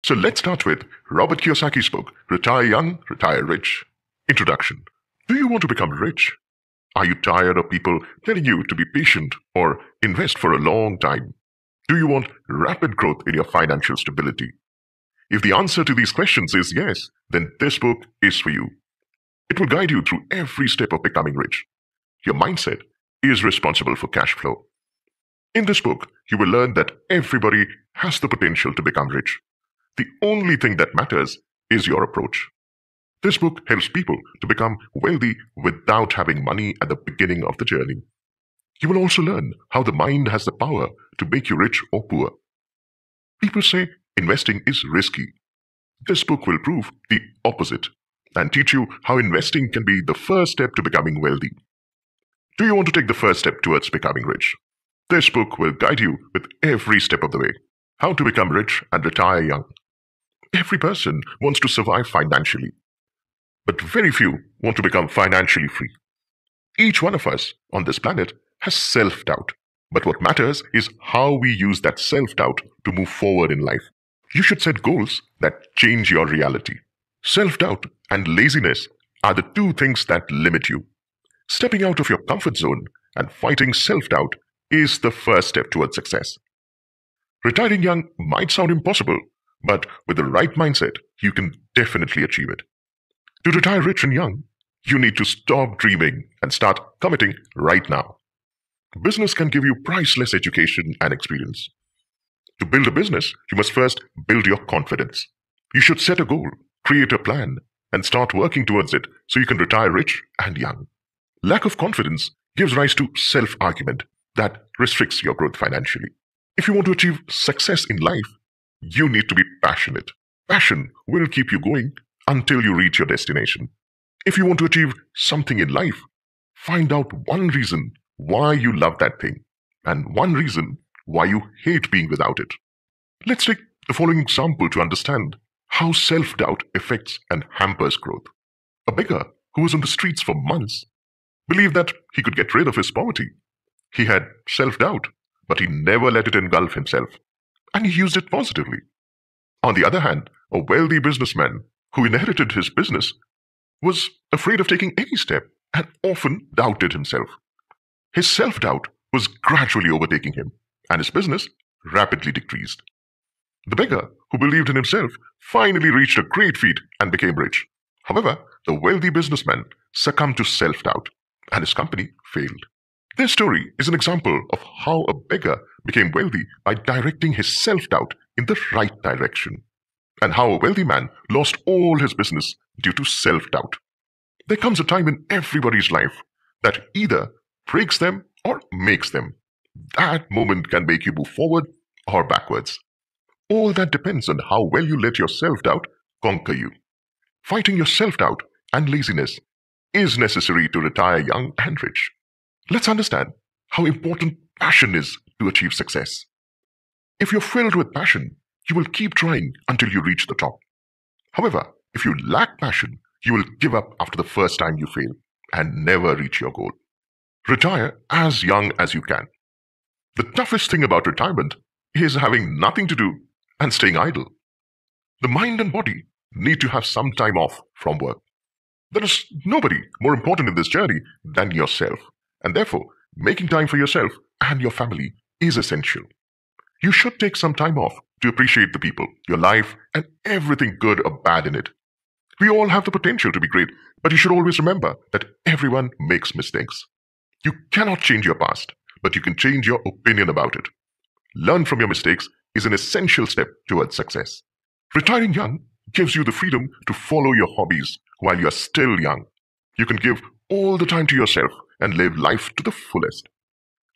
So let's start with Robert Kiyosaki's book, Retire Young, Retire Rich. Introduction. Do you want to become rich? Are you tired of people telling you to be patient or invest for a long time? Do you want rapid growth in your financial stability? If the answer to these questions is yes, then this book is for you. It will guide you through every step of becoming rich. Your mindset is responsible for cash flow. In this book, you will learn that everybody has the potential to become rich. The only thing that matters is your approach. This book helps people to become wealthy without having money at the beginning of the journey. You will also learn how the mind has the power to make you rich or poor. People say investing is risky. This book will prove the opposite and teach you how investing can be the first step to becoming wealthy. Do you want to take the first step towards becoming rich? This book will guide you with every step of the way. How to become rich and retire young. Every person wants to survive financially, but very few want to become financially free. Each one of us on this planet has self-doubt, but what matters is how we use that self-doubt to move forward in life. You should set goals that change your reality. Self-doubt and laziness are the two things that limit you. Stepping out of your comfort zone and fighting self-doubt is the first step towards success. Retiring young might sound impossible, but with the right mindset, you can definitely achieve it. To retire rich and young, you need to stop dreaming and start committing right now. Business can give you priceless education and experience. To build a business, you must first build your confidence. You should set a goal, create a plan, and start working towards it so you can retire rich and young. Lack of confidence gives rise to self-argument that restricts your growth financially. If you want to achieve success in life, you need to be passionate. Passion will keep you going until you reach your destination. If you want to achieve something in life, find out one reason why you love that thing and one reason why you hate being without it. Let's take the following example to understand how self-doubt affects and hampers growth. A beggar who was on the streets for months believed that he could get rid of his poverty. He had self-doubt, but he never let it engulf himself, and he used it positively. On the other hand, a wealthy businessman who inherited his business was afraid of taking any step and often doubted himself. His self-doubt was gradually overtaking him, and his business rapidly decreased. The beggar who believed in himself finally reached a great feat and became rich. However, the wealthy businessman succumbed to self-doubt, and his company failed. This story is an example of how a beggar became wealthy by directing his self-doubt in the right direction, and how a wealthy man lost all his business due to self-doubt. There comes a time in everybody's life that either breaks them or makes them. That moment can make you move forward or backwards. All that depends on how well you let your self-doubt conquer you. Fighting your self-doubt and laziness is necessary to retire young and rich. Let's understand how important passion is to achieve success. If you're filled with passion, you will keep trying until you reach the top. However, if you lack passion, you will give up after the first time you fail and never reach your goal. Retire as young as you can. The toughest thing about retirement is having nothing to do and staying idle. The mind and body need to have some time off from work. There is nobody more important in this journey than yourself, and therefore, making time for yourself and your family is essential. You should take some time off to appreciate the people, your life, and everything good or bad in it. We all have the potential to be great, but you should always remember that everyone makes mistakes. You cannot change your past, but you can change your opinion about it. Learn from your mistakes is an essential step towards success. Retiring young gives you the freedom to follow your hobbies while you are still young. You can give all the time to yourself and live life to the fullest.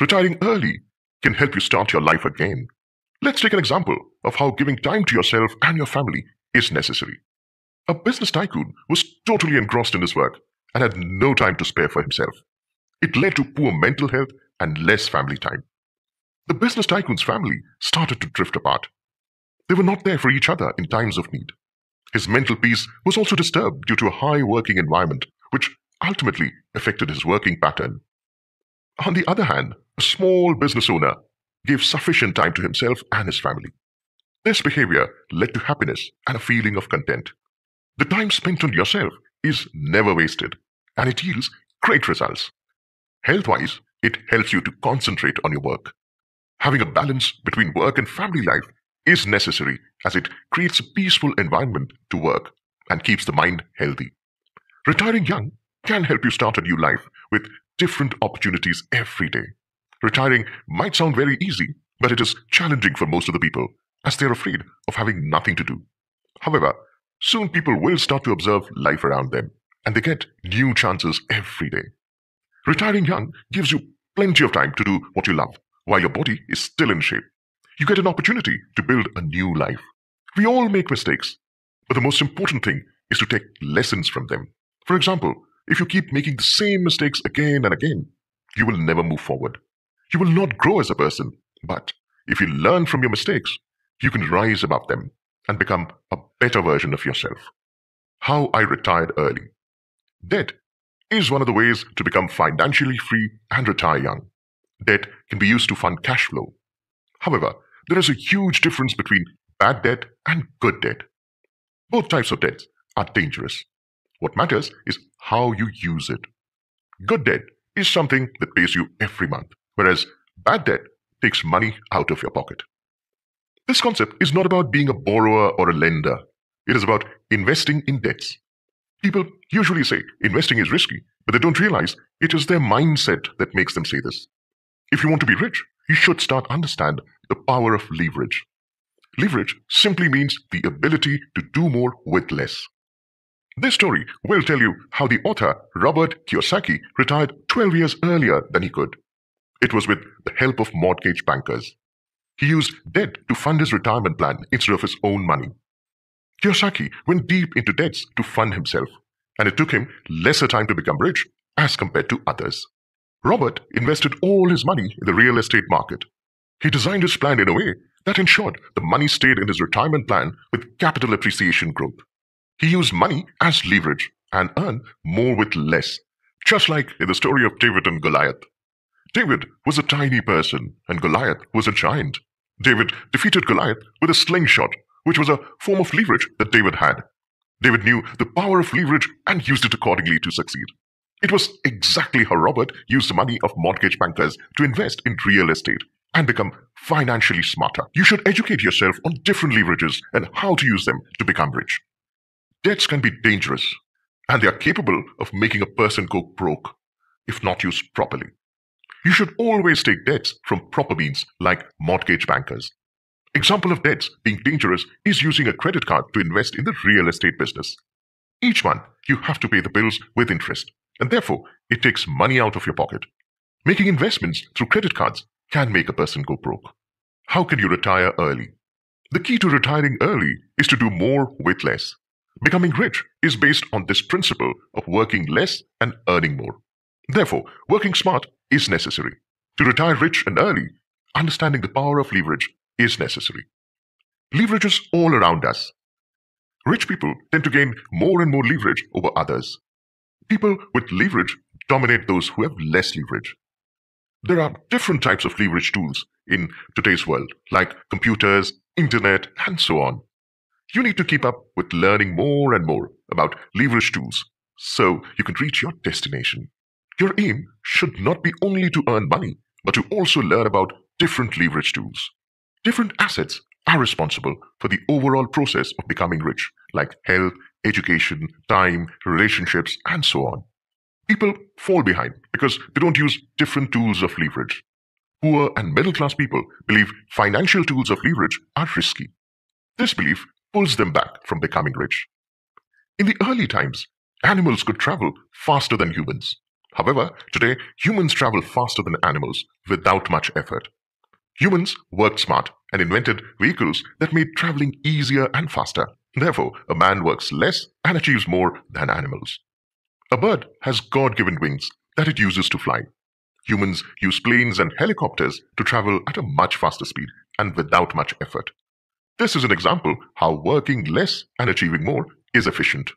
Retiring early can help you start your life again. Let's take an example of how giving time to yourself and your family is necessary. A business tycoon was totally engrossed in his work and had no time to spare for himself. It led to poor mental health and less family time. The business tycoon's family started to drift apart. They were not there for each other in times of need. His mental peace was also disturbed due to a high working environment, which ultimately affected his working pattern. On the other hand, a small business owner gave sufficient time to himself and his family. This behavior led to happiness and a feeling of content. The time spent on yourself is never wasted, and it yields great results. Health-wise, it helps you to concentrate on your work. Having a balance between work and family life is necessary as it creates a peaceful environment to work and keeps the mind healthy. Retiring young can help you start a new life with different opportunities every day. Retiring might sound very easy, but it is challenging for most of the people as they are afraid of having nothing to do. However, soon people will start to observe life around them and they get new chances every day. Retiring young gives you plenty of time to do what you love while your body is still in shape. You get an opportunity to build a new life. We all make mistakes, but the most important thing is to take lessons from them. For example, if you keep making the same mistakes again and again, you will never move forward. You will not grow as a person, but if you learn from your mistakes, you can rise above them and become a better version of yourself. How I retired early. Debt is one of the ways to become financially free and retire young. Debt can be used to fund cash flow. However, there is a huge difference between bad debt and good debt. Both types of debts are dangerous. What matters is how you use it. Good debt is something that pays you every month, whereas bad debt takes money out of your pocket. This concept is not about being a borrower or a lender. It is about investing in debts. People usually say investing is risky, but they don't realize it is their mindset that makes them say this. If you want to be rich, you should start understand the power of leverage. Leverage simply means the ability to do more with less. This story will tell you how the author Robert Kiyosaki retired 12 years earlier than he could. It was with the help of mortgage bankers. He used debt to fund his retirement plan instead of his own money. Kiyosaki went deep into debts to fund himself, and it took him lesser time to become rich as compared to others. Robert invested all his money in the real estate market. He designed his plan in a way that ensured the money stayed in his retirement plan with capital appreciation growth. He used money as leverage and earned more with less, just like in the story of David and Goliath. David was a tiny person and Goliath was a giant. David defeated Goliath with a slingshot, which was a form of leverage that David had. David knew the power of leverage and used it accordingly to succeed. It was exactly how Robert used the money of mortgage bankers to invest in real estate and become financially smarter. You should educate yourself on different leverages and how to use them to become rich. Debts can be dangerous, and they are capable of making a person go broke if not used properly. You should always take debts from proper means like mortgage bankers. Example of debts being dangerous is using a credit card to invest in the real estate business. Each month, you have to pay the bills with interest, and therefore, it takes money out of your pocket. Making investments through credit cards can make a person go broke. How can you retire early? The key to retiring early is to do more with less. Becoming rich is based on this principle of working less and earning more. Therefore, working smart is necessary. To retire rich and early, understanding the power of leverage is necessary. Leverage is all around us. Rich people tend to gain more and more leverage over others. People with leverage dominate those who have less leverage. There are different types of leverage tools in today's world, like computers, internet, and so on. You need to keep up with learning more and more about leverage tools so you can reach your destination. Your aim should not be only to earn money, but to also learn about different leverage tools. Different assets are responsible for the overall process of becoming rich, like health, education, time, relationships, and so on. People fall behind because they don't use different tools of leverage. Poor and middle-class people believe financial tools of leverage are risky. This belief pulls them back from becoming rich. In the early times, animals could travel faster than humans. However, today, humans travel faster than animals without much effort. Humans worked smart and invented vehicles that made traveling easier and faster. Therefore, a man works less and achieves more than animals. A bird has God-given wings that it uses to fly. Humans use planes and helicopters to travel at a much faster speed and without much effort. This is an example how working less and achieving more is efficient.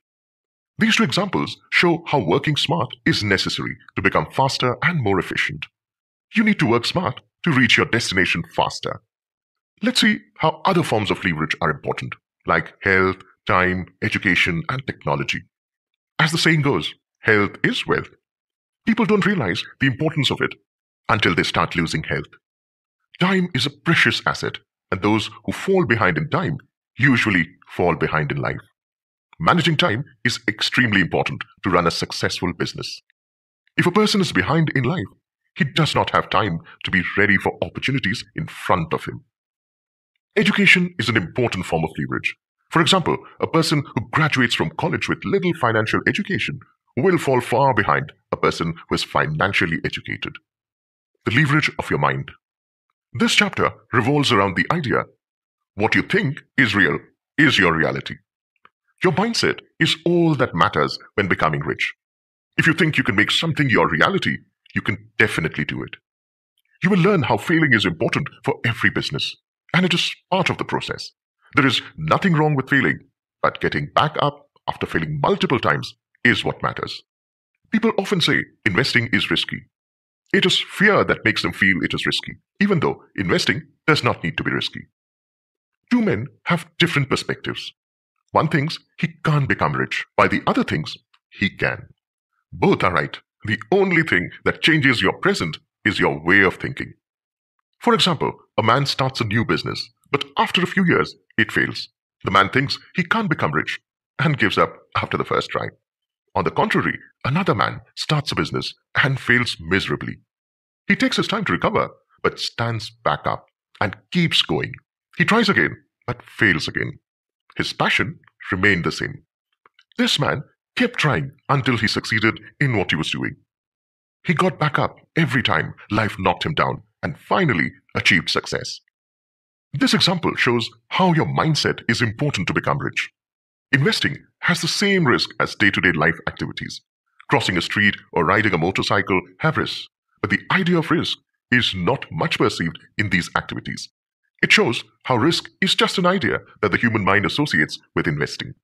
These two examples show how working smart is necessary to become faster and more efficient. You need to work smart to reach your destination faster. Let's see how other forms of leverage are important, like health, time, education, and technology. As the saying goes, health is wealth. People don't realize the importance of it until they start losing health. Time is a precious asset, and those who fall behind in time usually fall behind in life. Managing time is extremely important to run a successful business. If a person is behind in life, he does not have time to be ready for opportunities in front of him. Education is an important form of leverage. For example, a person who graduates from college with little financial education will fall far behind a person who is financially educated. The leverage of your mind. This chapter revolves around the idea what you think is real is your reality. Your mindset is all that matters when becoming rich. If you think you can make something your reality, you can definitely do it. You will learn how failing is important for every business, and it is part of the process. There is nothing wrong with failing, but getting back up after failing multiple times is what matters. People often say investing is risky. It is fear that makes them feel it is risky, even though investing does not need to be risky. Two men have different perspectives. One thinks he can't become rich, while the other thinks he can. Both are right. The only thing that changes your present is your way of thinking. For example, a man starts a new business, but after a few years, it fails. The man thinks he can't become rich and gives up after the first try. On the contrary, another man starts a business and fails miserably. He takes his time to recover, but stands back up and keeps going. He tries again, but fails again. His passion remained the same. This man kept trying until he succeeded in what he was doing. He got back up every time life knocked him down and finally achieved success. This example shows how your mindset is important to become rich. Investing has the same risk as day-to-day life activities. Crossing a street or riding a motorcycle have risks, but the idea of risk is not much perceived in these activities. It shows how risk is just an idea that the human mind associates with investing.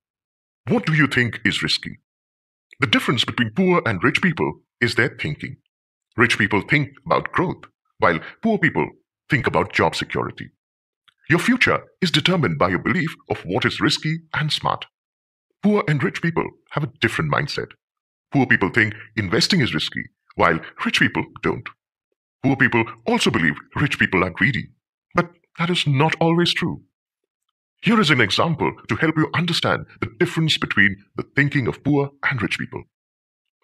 What do you think is risky? The difference between poor and rich people is their thinking. Rich people think about growth, while poor people think about job security. Your future is determined by your belief of what is risky and smart. Poor and rich people have a different mindset. Poor people think investing is risky, while rich people don't. Poor people also believe rich people are greedy, but that is not always true. Here is an example to help you understand the difference between the thinking of poor and rich people.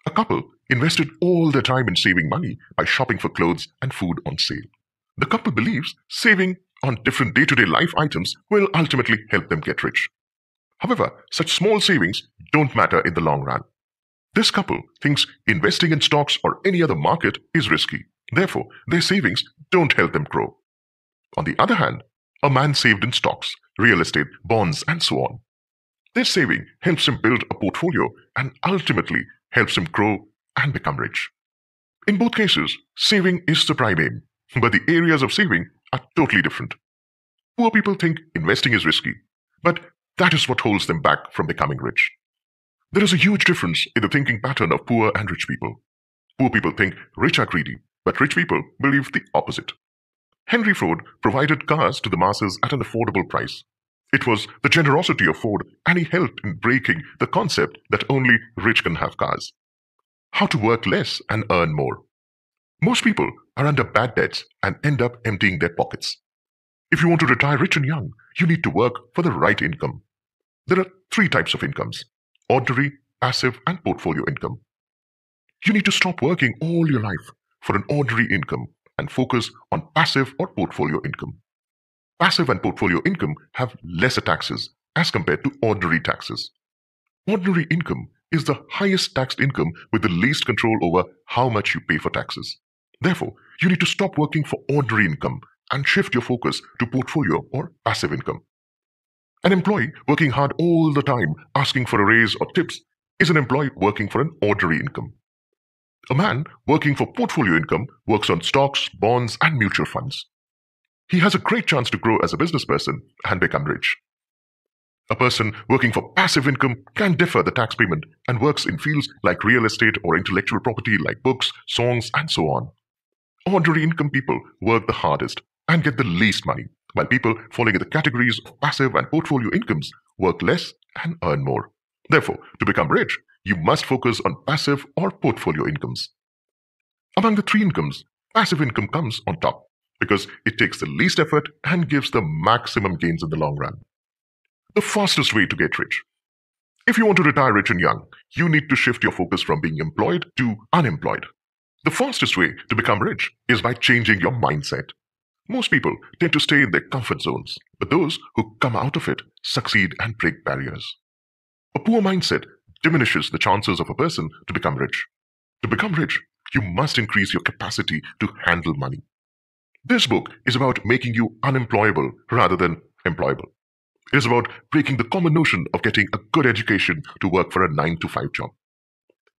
A couple invested all their time in saving money by shopping for clothes and food on sale. The couple believes saving on different day-to-day life items will ultimately help them get rich. However, such small savings don't matter in the long run. This couple thinks investing in stocks or any other market is risky. Therefore, their savings don't help them grow. On the other hand, a man saved in stocks, real estate, bonds, and so on. This saving helps him build a portfolio and ultimately helps him grow and become rich. In both cases, saving is the prime aim, but the areas of saving are totally different. Poor people think investing is risky, but that is what holds them back from becoming rich. There is a huge difference in the thinking pattern of poor and rich people. Poor people think rich are greedy, but rich people believe the opposite. Henry Ford provided cars to the masses at an affordable price. It was the generosity of Ford, and he helped in breaking the concept that only rich can have cars. How to work less and earn more. Most people are under bad debts and end up emptying their pockets. If you want to retire rich and young, you need to work for the right income. There are 3 types of incomes: ordinary, passive, and portfolio income. You need to stop working all your life for an ordinary income and focus on passive or portfolio income. Passive and portfolio income have lesser taxes as compared to ordinary taxes. Ordinary income is the highest taxed income with the least control over how much you pay for taxes. Therefore, you need to stop working for ordinary income and shift your focus to portfolio or passive income. An employee working hard all the time asking for a raise or tips is an employee working for an ordinary income. A man working for portfolio income works on stocks, bonds, and mutual funds. He has a great chance to grow as a business person and become rich. A person working for passive income can defer the tax payment and works in fields like real estate or intellectual property like books, songs, and so on. Ordinary income people work the hardest and get the least money, while people falling in the categories of passive and portfolio incomes work less and earn more. Therefore, to become rich, you must focus on passive or portfolio incomes. Among the three incomes, passive income comes on top because it takes the least effort and gives the maximum gains in the long run. The fastest way to get rich. If you want to retire rich and young, you need to shift your focus from being employed to unemployed. The fastest way to become rich is by changing your mindset. Most people tend to stay in their comfort zones, but those who come out of it succeed and break barriers. A poor mindset diminishes the chances of a person to become rich. To become rich, you must increase your capacity to handle money. This book is about making you unemployable rather than employable. It is about breaking the common notion of getting a good education to work for a 9-to-5 job.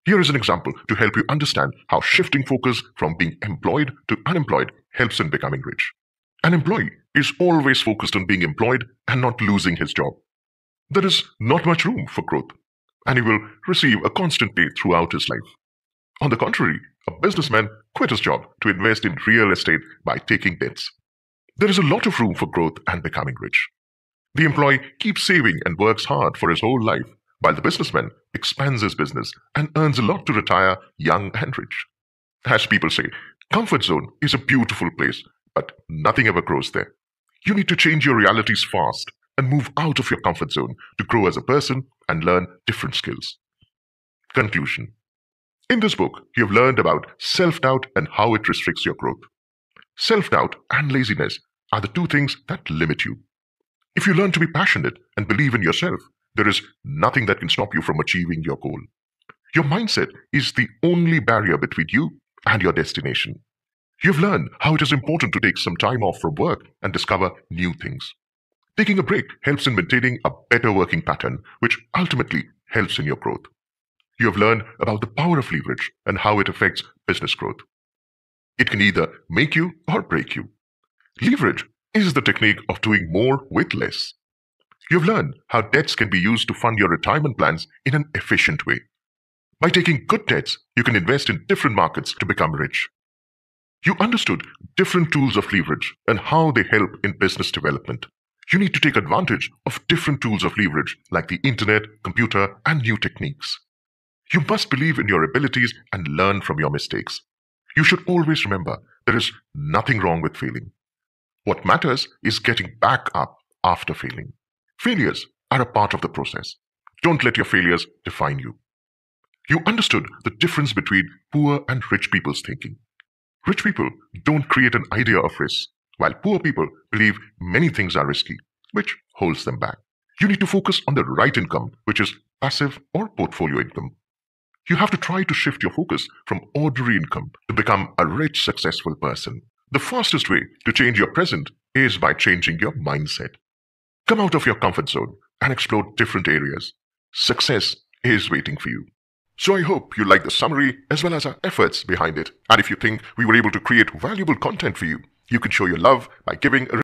Here is an example to help you understand how shifting focus from being employed to unemployed helps in becoming rich. An employee is always focused on being employed and not losing his job. There is not much room for growth, and he will receive a constant pay throughout his life. On the contrary, a businessman quit his job to invest in real estate by taking debts. There is a lot of room for growth and becoming rich. The employee keeps saving and works hard for his whole life, while the businessman expands his business and earns a lot to retire young and rich. As people say, comfort zone is a beautiful place, but nothing ever grows there. You need to change your realities fast and move out of your comfort zone to grow as a person and learn different skills. Conclusion. In this book, you have learned about self-doubt and how it restricts your growth. Self-doubt and laziness are the two things that limit you. If you learn to be passionate and believe in yourself, there is nothing that can stop you from achieving your goal. Your mindset is the only barrier between you and your destination. You've learned how it is important to take some time off from work and discover new things. Taking a break helps in maintaining a better working pattern, which ultimately helps in your growth. You have learned about the power of leverage and how it affects business growth. It can either make you or break you. Leverage is the technique of doing more with less. You've learned how debts can be used to fund your retirement plans in an efficient way. By taking good debts, you can invest in different markets to become rich. You understood different tools of leverage and how they help in business development. You need to take advantage of different tools of leverage like the internet, computer, and new techniques. You must believe in your abilities and learn from your mistakes. You should always remember there is nothing wrong with failing. What matters is getting back up after failing. Failures are a part of the process. Don't let your failures define you. You understood the difference between poor and rich people's thinking. Rich people don't create an idea of risk, while poor people believe many things are risky, which holds them back. You need to focus on the right income, which is passive or portfolio income. You have to try to shift your focus from ordinary income to become a rich, successful person. The fastest way to change your present is by changing your mindset. Come out of your comfort zone and explore different areas. Success is waiting for you. So I hope you like the summary as well as our efforts behind it. And if you think we were able to create valuable content for you, you can show your love by giving a